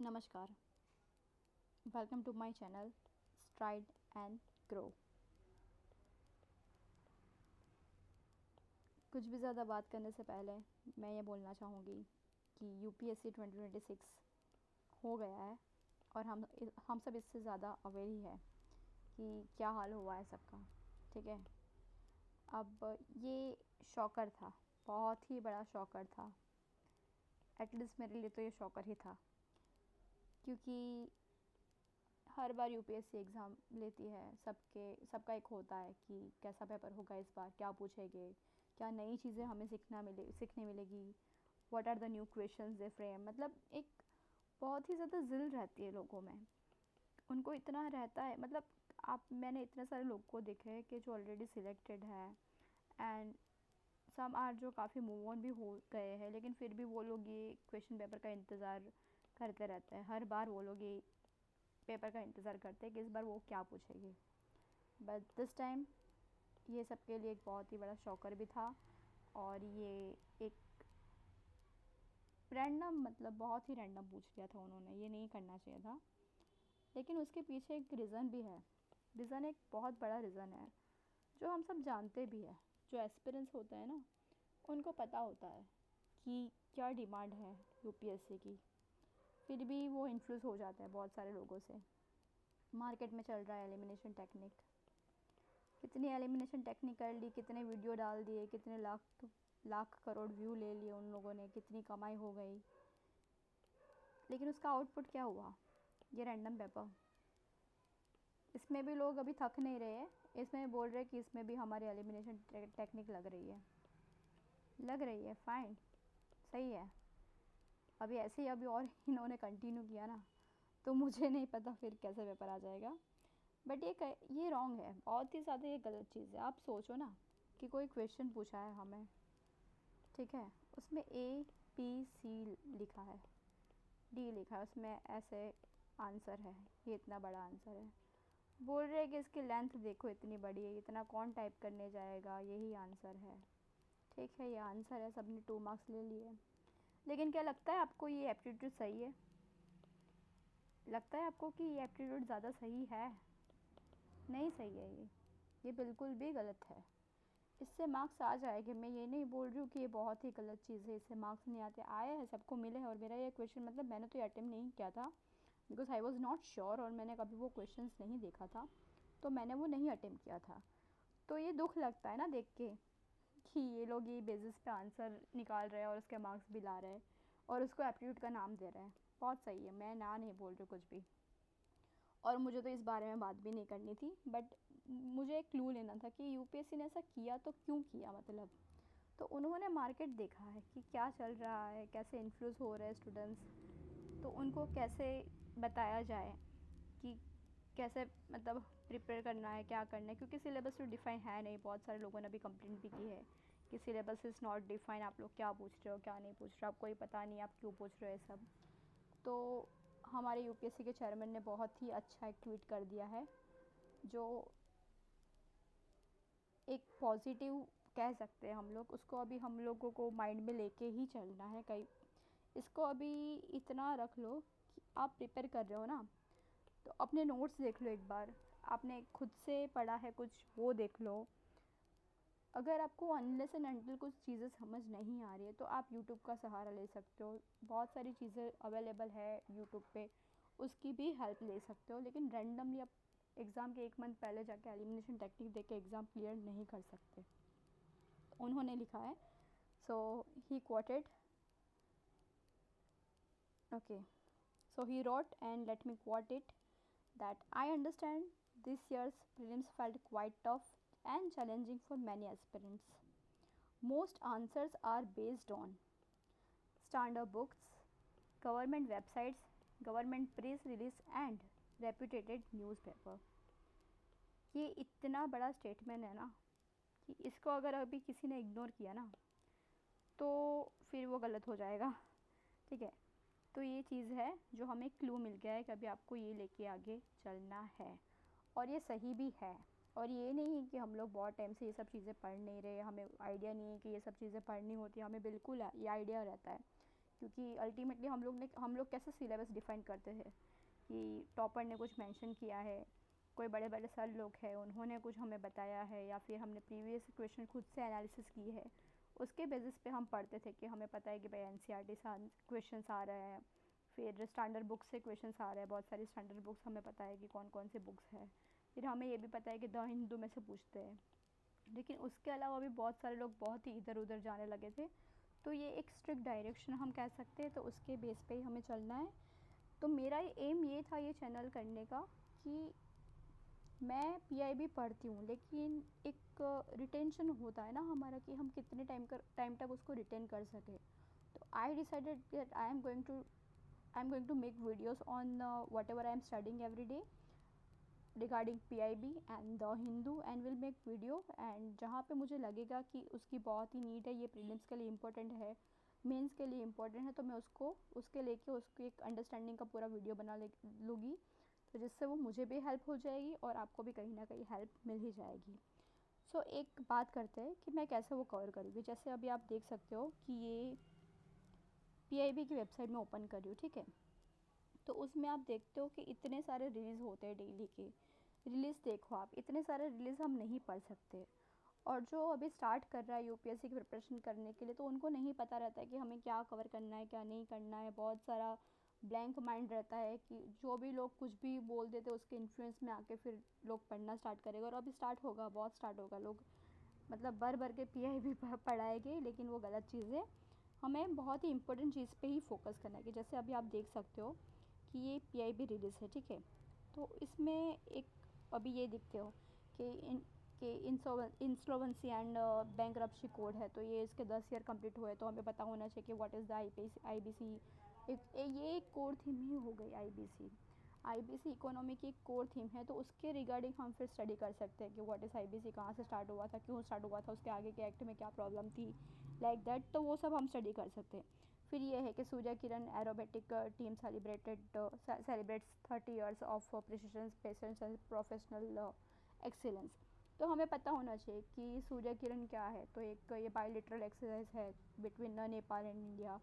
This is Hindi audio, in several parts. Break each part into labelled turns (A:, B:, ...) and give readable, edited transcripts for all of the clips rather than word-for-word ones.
A: नमस्कार, welcome to my channel Stride and Grow. कुछ भी ज़्यादा बात करने से पहले मैं ये बोलना चाहूँगी कि यूपीएससी 2026 हो गया है और हम सब इससे ज़्यादा अवेयर ही है कि क्या हाल हुआ है सबका। ठीक है, अब ये शॉकर था, बहुत ही बड़ा शॉकर था। एटलीस्ट मेरे लिए तो ये शॉकर ही था, क्योंकि हर बार यूपीएससी एग्ज़ाम लेती है, सबका एक होता है कि कैसा पेपर होगा इस बार, क्या पूछेंगे, क्या नई चीज़ें हमें सीखने मिलेगी, what are the new questions they frame. मतलब एक बहुत ही ज़्यादा ज़िल रहती है लोगों में, उनको इतना रहता है। मतलब मैंने इतने सारे लोग को देखे हैं कि जो ऑलरेडी सिलेक्टेड है, एंड सम आर जो काफ़ी मूव ऑन भी हो गए हैं, लेकिन फिर भी वो लोग ये क्वेश्चन पेपर का इंतज़ार करते रहते हैं। हर बार वो लोग ये पेपर का इंतज़ार करते हैं कि इस बार वो क्या पूछेगी। बट दिस टाइम ये सबके लिए एक बहुत ही बड़ा शॉकर भी था, और ये एक रैंडम, मतलब बहुत ही रैंडम पूछ लिया था उन्होंने, ये नहीं करना चाहिए था। लेकिन उसके पीछे एक रीज़न भी है, रीज़न एक बहुत बड़ा रीज़न है जो हम सब जानते भी है। जो एस्पिरेंट्स होते हैं ना, उनको पता होता है कि क्या डिमांड है यूपीएससी की, फिर भी वो इन्फ्लुएंस हो जाता है बहुत सारे लोगों से। मार्केट में चल रहा है एलिमिनेशन टेक्निक, कितनी एलिमिनेशन टेक्निक कर ली, कितने वीडियो डाल दिए, कितने लाख लाख करोड़ व्यू ले लिए उन लोगों ने, कितनी कमाई हो गई, लेकिन उसका आउटपुट क्या हुआ? ये रैंडम पेपर। इसमें भी लोग अभी थक नहीं रहे हैं, इसमें बोल रहे कि इसमें भी हमारी एलिमिनेशन टेक्निक लग रही है फाइन, सही है। अभी ऐसे ही अभी और इन्होंने कंटिन्यू किया ना, तो मुझे नहीं पता फिर कैसे पेपर आ जाएगा। बट ये रॉन्ग है, बहुत ही ज़्यादा ये गलत चीज़ है। आप सोचो ना कि कोई क्वेश्चन पूछा है हमें, ठीक है, उसमें A B C लिखा है, D लिखा है, उसमें ऐसे आंसर है, ये इतना बड़ा आंसर है। बोल रहे हैं कि इसकी लेंथ देखो इतनी बड़ी है, इतना कौन टाइप करने जाएगा, यही आंसर है। ठीक है, ये आंसर है, सबने 2 मार्क्स ले लिए। लेकिन क्या लगता है आपको ये एप्टीट्यूड सही है? लगता है आपको कि ये एप्टीट्यूड ज़्यादा सही है? नहीं सही है ये बिल्कुल भी गलत है। इससे मार्क्स आ जाएंगे, मैं ये नहीं बोल रही हूँ कि ये बहुत ही गलत चीज़ है, इससे मार्क्स नहीं आते, आए हैं, सबको मिले हैं। और मेरा ये क्वेश्चन, मतलब मैंने तो ये अटेम्प्ट नहीं किया था because I was not sure, और मैंने कभी वो क्वेश्चंस नहीं देखा था, तो मैंने वो नहीं अटेम्प्ट किया था। तो ये दुख लगता है ना देख के कि ये लोग ये बेसिस पे आंसर निकाल रहे हैं और उसके मार्क्स भी ला रहे हैं और उसको एप्टीट्यूड का नाम दे रहे हैं। बहुत सही है, मैं ना नहीं बोल रही कुछ भी, और मुझे तो इस बारे में बात भी नहीं करनी थी। बट मुझे एक क्लू लेना था कि यूपीएससी ने ऐसा किया तो क्यों किया, मतलब तो उन्होंने मार्केट देखा है कि क्या चल रहा है, कैसे इन्फ्लुएंस हो रहे हैं स्टूडेंट्स, तो उनको कैसे बताया जाए कि कैसे, मतलब प्रिपेयर करना है, क्या करना है, क्योंकि सिलेबस तो डिफ़ाइन है नहीं। बहुत सारे लोगों ने भी कंप्लेंट भी की है कि सिलेबस इज़ नॉट डिफ़ाइन, आप लोग क्या पूछ रहे हो, क्या नहीं पूछ रहे हो, आपको ही पता नहीं आप क्यों पूछ रहे हो ये सब। तो हमारे यूपीएससी के चेयरमैन ने बहुत ही अच्छा एक ट्वीट कर दिया है, जो एक पॉजिटिव कह सकते हैं हम लोग उसको। अभी हम लोगों को माइंड में लेके ही चलना है। कई इसको अभी इतना रख लो कि आप प्रिपेयर कर रहे हो ना, तो अपने नोट्स देख लो एक बार, आपने खुद से पढ़ा है कुछ, वो देख लो। अगर आपको अनलेस एंड अनटिल कुछ चीज़ें समझ नहीं आ रही है, तो आप यूट्यूब का सहारा ले सकते हो। बहुत सारी चीज़ें अवेलेबल है यूट्यूब पे, उसकी भी हेल्प ले सकते हो। लेकिन रैंडमली आप एग्ज़ाम के 1 मंथ पहले जाके एलिमिनेशन टेक्निक दे के एग्ज़ाम क्लियर नहीं कर सकते। उन्होंने लिखा है, सो ही quoted, okay, so he wrote, and let me quote it, that I understand this year's prelims felt quite tough and challenging for many aspirants. Most answers are based on standard books, government websites, government press release and reputed newspaper. ये इतना बड़ा स्टेटमेंट है ना कि इसको अगर अभी किसी ने इग्नोर किया ना, तो फिर वो गलत हो जाएगा। ठीक है, तो ये चीज़ है जो हमें क्लू मिल गया है कि अभी आपको ये लेके आगे चलना है, और ये सही भी है। और ये नहीं है कि हम लोग बहुत टाइम से ये सब चीज़ें पढ़ नहीं रहे, हमें आइडिया नहीं है कि ये सब चीज़ें पढ़नी होती है। हमें बिल्कुल ये आइडिया रहता है क्योंकि अल्टीमेटली हम लोग कैसे सिलेबस डिफाइन करते थे कि टॉपर ने कुछ मेंशन किया है, कोई बड़े बड़े सर लोग हैं उन्होंने कुछ हमें बताया है, या फिर हमने प्रीवियस क्वेश्चन खुद से एनालिसिस की है, उसके बेसिस पे हम पढ़ते थे कि हमें पता है कि भाई एनसीईआरटी से क्वेश्चन आ रहे हैं, फिर स्टैंडर्ड बुक्स से क्वेश्चन आ रहे हैं, बहुत सारी स्टैंडर्ड बुक्स हमें पता है कि कौन कौन से बुक्स है, फिर हमें ये भी पता है कि द हिंदू में से पूछते हैं। लेकिन उसके अलावा भी बहुत सारे लोग बहुत ही इधर उधर जाने लगे थे, तो ये एक स्ट्रिक्ट डायरेक्शन हम कह सकते हैं, तो उसके बेस पे ही हमें चलना है। तो मेरा एम ये था ये चैनल करने का कि मैं पीआईबी पढ़ती हूँ, लेकिन एक रिटेंशन होता है ना हमारा कि हम कितने टाइम तक उसको रिटेन कर सकें। तो I decided that I am going to make videos on whatever I am studying every day regarding PIB and the Hindu, and will make video, and जहाँ पे मुझे लगेगा कि उसकी बहुत ही नीड है, ये प्रीलिम्स के लिए इम्पोर्टेंट है, मेंस के लिए इम्पोर्टेंट है, तो मैं उसके लेके उसकी एक अंडरस्टैंडिंग का पूरा वीडियो बना लूँगी, तो जिससे वो मुझे भी हेल्प हो जाएगी और आपको भी कहीं ना कहीं हेल्प मिल ही जाएगी। सो एक बात करते हैं कि मैं कैसे वो कवर करूँगी। जैसे अभी आप देख सकते हो कि ये पीआईबी की वेबसाइट में ओपन कर रही हूँ, ठीक है। तो उसमें आप देखते हो कि इतने सारे रिलीज़ होते हैं डेली के। रिलीज़ देखो आप, इतने सारे रिलीज़ हम नहीं पढ़ सकते, और जो अभी स्टार्ट कर रहा है यूपीएससी की प्रिपरेशन करने के लिए, तो उनको नहीं पता रहता है कि हमें क्या कवर करना है क्या नहीं करना है, बहुत सारा ब्लैंक माइंड रहता है कि जो भी लोग कुछ भी बोल देते उसके इन्फ्लुएंस में आके फिर लोग पढ़ना स्टार्ट करेगा, और अभी स्टार्ट होगा, बहुत स्टार्ट होगा, लोग मतलब भर भर के पीआईबी पढ़ाएंगे, लेकिन वो गलत चीज़ है। हमें बहुत ही इंपॉर्टेंट चीज़ पे ही फोकस करना है कि जैसे अभी आप देख सकते हो कि ये पीआईबी रिलीज़ है, ठीक है। तो इसमें एक अभी ये देखते हो कि इंसॉल्वेंसी एंड बैंकरप्सी कोड है, तो ये इसके 10 ईयर कंप्लीट हुए, तो हमें पता होना चाहिए कि व्हाट इज़ द आईबीसी। ये एक कोर थीम ही हो गई आईबीसी। आईबीसी इकोनॉमी की एक कोर थीम है, तो उसके रिगार्डिंग हम फिर स्टडी कर सकते हैं कि व्हाट इज़ आईबीसी, कहाँ से स्टार्ट हुआ था, क्यों स्टार्ट हुआ था, उसके आगे के एक्ट में क्या प्रॉब्लम थी, लाइक दैट, तो वो सब हम स्टडी कर सकते हैं। फिर ये है कि Surya Kiran aerobatic team celebrates 30 years of precision patience and professional excellence. तो हमें पता होना चाहिए कि सूर्य किरण क्या है, तो एक ये बायलिटरल एक्सरसाइज है बिटवीन नेपाल एंड इंडिया,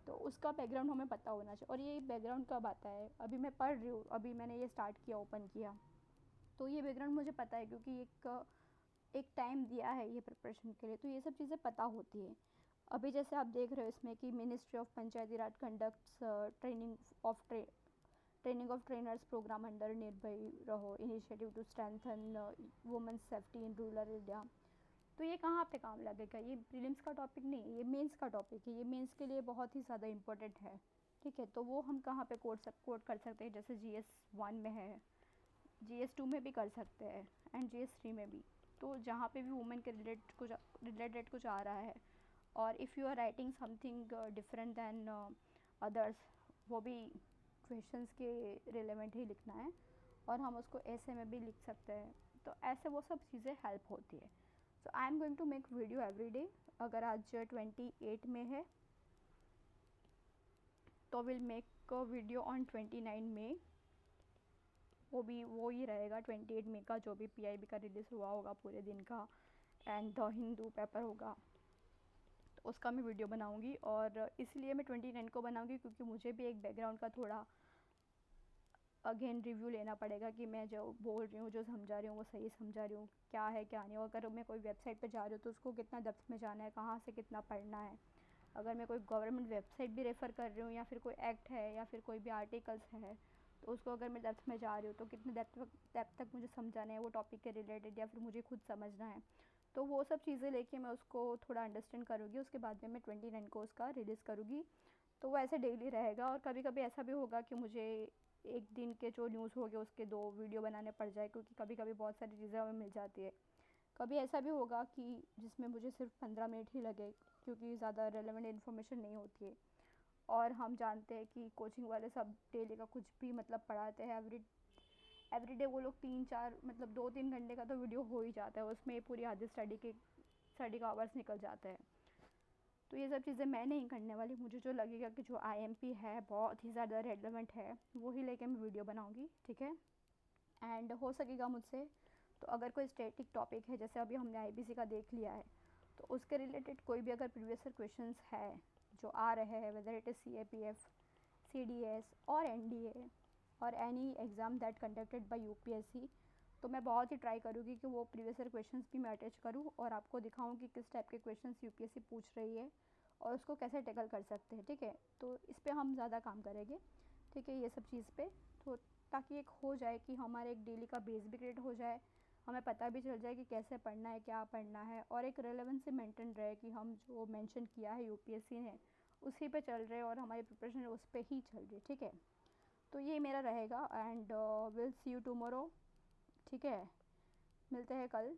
A: तो उसका बैकग्राउंड हमें पता होना चाहिए। और ये बैकग्राउंड कब आता है, अभी मैं पढ़ रही हूँ, अभी मैंने ये स्टार्ट किया, ओपन किया, तो ये बैकग्राउंड मुझे पता है क्योंकि एक टाइम दिया है ये प्रिपरेशन के लिए, तो ये सब चीज़ें पता होती है। अभी जैसे आप देख रहे हो इसमें कि ministry of Panchayati Raj conducts training of trainers program under Nirbhay Raho initiative to strengthen women's safety in rural India. तो ये कहाँ पे काम लगेगा, ये प्रीलिम्स का टॉपिक नहीं है, ये मेंस का टॉपिक है, ये मेंस के लिए बहुत ही ज़्यादा इंपॉर्टेंट है, ठीक है। तो वो हम कहाँ पे कोड कर सकते हैं, जैसे GS1 में है, GS2 में भी कर सकते हैं, एंड GS3 में भी। तो जहाँ पे भी वुमेन के रिलेटेड कुछ आ रहा है, और if you are writing something different than others, वो भी क्वेश्चंस के रिलेवेंट ही लिखना है, और हम उसको ऐसे में भी लिख सकते हैं, तो ऐसे वो सब चीज़ें हेल्प होती है। So I am going to make video every day. अगर आज 28 में है तो will make video on 29 May, वो ही रहेगा 28 मई का, जो भी पीआईबी का रिलीज़ हुआ होगा पूरे दिन का, एंड द हिंदू पेपर होगा, तो उसका मैं वीडियो बनाऊंगी। और इसलिए मैं 29 को बनाऊंगी क्योंकि मुझे भी एक बैकग्राउंड का थोड़ा अगेन रिव्यू लेना पड़ेगा कि मैं जो बोल रही हूँ, जो समझा रही हूँ, वो सही समझा रही हूँ, क्या है क्या नहीं। और अगर मैं कोई वेबसाइट पे जा रही हूँ तो उसको कितना डेप्थ में जाना है, कहाँ से कितना पढ़ना है। अगर मैं कोई गवर्नमेंट वेबसाइट भी रेफ़र कर रही हूँ, या फिर कोई एक्ट है, या फिर कोई भी आर्टिकल्स है, तो उसको अगर मैं डेप्थ में जा रही हूँ तो कितने डेप्थ तक मुझे समझाना है वो टॉपिक के रिलेटेड, या फिर मुझे खुद समझना है। तो वो सब चीज़ें लेके मैं उसको थोड़ा अंडरस्टैंड करूँगी, उसके बाद में मैं 29 को उसका रिलीज़ करूँगी। तो वो ऐसे डेली रहेगा, और कभी कभी ऐसा भी होगा कि मुझे एक दिन के जो न्यूज़ हो गए उसके 2 वीडियो बनाने पड़ जाए, क्योंकि कभी कभी बहुत सारी चीज़ें हमें मिल जाती है। कभी ऐसा भी होगा कि जिसमें मुझे सिर्फ 15 मिनट ही लगे, क्योंकि ज़्यादा रेलेवेंट इन्फॉर्मेशन नहीं होती है। और हम जानते हैं कि कोचिंग वाले सब डेली का कुछ भी मतलब पढ़ाते हैं, एवरीडे वो लोग 3-4 मतलब 2-3 घंटे का तो वीडियो हो ही जाता है, उसमें पूरी आधी स्टडी का आवर्स निकल जाते हैं। तो ये सब चीज़ें मैं नहीं करने वाली, मुझे जो लगेगा कि जो आईएमपी है बहुत ही ज़्यादा रेलेवेंट है, वो ही लेके मैं वीडियो बनाऊँगी, ठीक है। एंड हो सकेगा मुझसे, तो अगर कोई स्टैटिक टॉपिक है, जैसे अभी हमने आईबीसी का देख लिया है, तो उसके रिलेटेड कोई भी अगर प्रीवियस ईयर क्वेश्चंस है जो आ रहे हैं, whether it is CAPF, CDS और NDA और any exam that conducted by UPSC, तो मैं बहुत ही ट्राई करूँगी कि वो प्रीवियस ईयर क्वेश्चंस भी मैं अटैच करूँ और आपको दिखाऊँ कि किस टाइप के क्वेश्चंस UPSC पूछ रही है और उसको कैसे टैकल कर सकते हैं, ठीक है। तो इस पे हम ज़्यादा काम करेंगे, ठीक है, ये सब चीज़ पे, तो ताकि एक हो जाए कि हमारे एक डेली का बेस भी क्रिएट हो जाए, हमें पता भी चल जाए कि कैसे पढ़ना है, क्या पढ़ना है, और एक रेलेवेंसी मेंटेन रहे कि हम जो मेंशन किया है UPSC ने उसी पे चल रहे और हमारी प्रिपरेशन उस पर ही चल रही, ठीक है। तो ये मेरा रहेगा and will see you tomorrow, ठीक है, मिलते हैं कल।